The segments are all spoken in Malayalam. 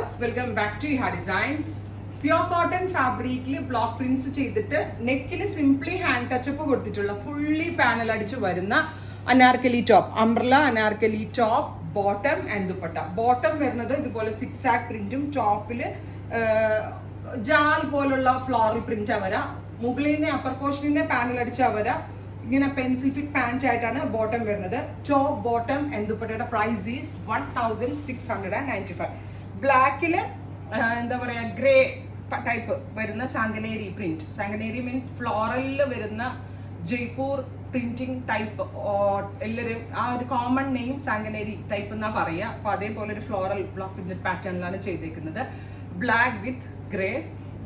Viewers, welcome back to Iha designs. Pure cotton ഫാബ്രിക്കിൽ ബ്ലോക്ക് പ്രിന്റ്സ് ചെയ്തിട്ട് നെക്കിൽ സിംപ്ലി ഹാൻഡ് ടച്ചപ്പ് കൊടുത്തിട്ടുള്ള ഫുള്ളി പാനൽ അടിച്ച് വരുന്ന anarkali top, umbrella anarkali top, bottom and dupatta. Bottom വരുന്നത് ഇതുപോലെ സിക്സ് ആക്ക് പ്രിന്റും, ടോപ്പിൽ ജാൽ പോലുള്ള ഫ്ലോറൽ പ്രിന്റ് വരാം. മുകളിൽ നിന്ന് അപ്പർ പോർഷനിൽ പാനൽ അടിച്ച വരാം. ഇങ്ങനെ പെൻസിഫിക് പാന്റ് ആയിട്ടാണ് ബോട്ടം വരുന്നത്. ടോപ്പ്, ബോട്ടം ആൻഡ് ദുപ്പട്ടയുടെ പ്രൈസ് ഈസ് 1695. ബ്ലാക്കില് എന്താ പറയാ, ഗ്രേ ടൈപ്പ് വരുന്ന സാങ്കനേരി പ്രിന്റ്. സാങ്കനേരി മീൻസ് ഫ്ലോറലിൽ വരുന്ന ജയ്പൂർ പ്രിന്റിംഗ് ടൈപ്പ്. എല്ലാവരും ആ ഒരു കോമൺ നെയിം സാങ്കനേരി ടൈപ്പ് എന്നാ പറയുക. അപ്പൊ അതേപോലെ ഒരു ഫ്ലോറൽ ബ്ലോക്ക് പ്രിന്റഡ് പാറ്റേണിലാണ് ചെയ്തേക്കുന്നത്. Black with grey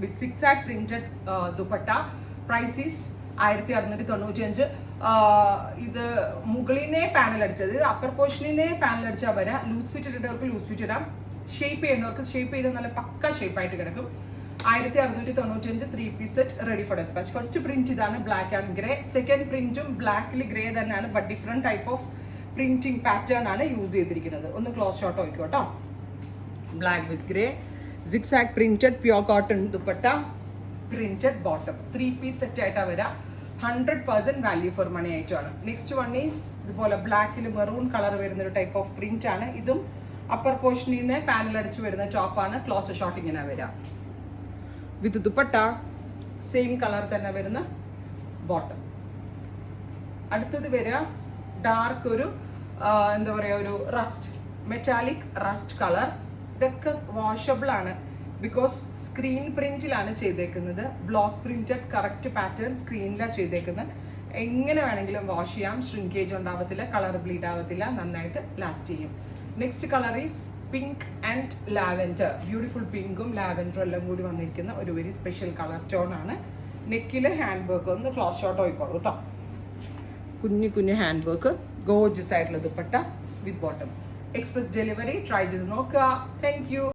with six ആക്ക് പ്രിന്റഡ് ദുപ്പട്ട. Price is 1695. ഇത് മുകളിനെ പാനൽ അടിച്ചത്, അപ്പർ പോർഷനിനെ പാനൽ അടിച്ചാൽ വരാം. ലൂസ് ഫിറ്റ് ഇട്ടവർക്ക് ലൂസ് ഫിറ്റ് ഇടാം, ഷേപ്പ് ചെയ്യുന്നവർക്ക് ഷേപ്പ് ചെയ്ത് നല്ല പക്ക ഷേപ്പായിട്ട് കിടക്കും. 1695 3 piece set ready for dispatch. First print ഇതാണ്, ബ്ലാക്ക് ആൻഡ് ഗ്രേ. സെക്കൻഡ് പ്രിന്റും ബ്ലാക്കിൽ ഗ്രേ തന്നെയാണ്, but different type of printing pattern ആണ് യൂസ് ചെയ്തിരിക്കുന്നത്. ഒന്ന് ക്ലോസ് ഷോട്ട് നോക്കിക്കോട്ടോ. Black with grey, zigzag printed pure cotton dupatta, printed bottom. 3 piece set ആയിട്ടാണ് വരാം. 100% വാല്യൂ ഫോർ മണി ആയിട്ടാണ്. നെക്സ്റ്റ് വൺ ഈസ് ഇതുപോലെ ബ്ലാക്കിൽ മെറൂൺ കളർ വരുന്ന ഒരു ടൈപ്പ് ഓഫ് പ്രിന്റ് ആണ്. ഇതും അപ്പർ പോർഷനിൽ നിന്ന് പാനൽ അടിച്ച് വരുന്ന ടോപ്പാണ്. ക്ലോസ് ഷോട്ട് ഇങ്ങനെ വരാം. വിത്ത് ദുപ്പട്ട സെയിം കളർ തന്നെ വരുന്ന ബോട്ടം. അടുത്തത് വരിക ഡാർക്ക് ഒരു എന്താ പറയുക, ഒരു റസ്റ്റ്, മെറ്റാലിക് റസ്റ്റ് കളർ. ഇതൊക്കെ വാഷബിൾ ആണ്, ബിക്കോസ് സ്ക്രീൻ പ്രിന്റിലാണ് ചെയ്തേക്കുന്നത്. ബ്ലോക്ക് പ്രിന്റഡ് കറക്റ്റ് പാറ്റേൺ സ്ക്രീനിലാണ് ചെയ്തേക്കുന്നത്. എങ്ങനെ വേണമെങ്കിലും വാഷ് ചെയ്യാം, ഷ്രിങ്കേജ് ഉണ്ടാവത്തില്ല, കളർ ബ്ലീഡ് ആവത്തില്ല, നന്നായിട്ട് ലാസ്റ്റ് ചെയ്യും. Next colour is pink and lavender. Beautiful പിങ്കും ലാവൻഡറും എല്ലാം കൂടി വന്നിരിക്കുന്ന ഒരു വെരി സ്പെഷ്യൽ കളർ ടോൺ ആണ്. നെക്കിൽ ഹാൻഡ് വർക്ക് ഒന്ന് ക്ലോസ് ഷോട്ട് പോയിക്കോളൂ കേട്ടോ. കുഞ്ഞു കുഞ്ഞു ഹാൻഡ് വർക്ക്, ഗോർജിയസ് ആയിട്ടുള്ള ദുപ്പട്ട വിത്ത് ബോട്ടം. എക്സ്പ്രസ് ഡെലിവറി ട്രൈ ചെയ്ത് നോക്കുക. Thank you.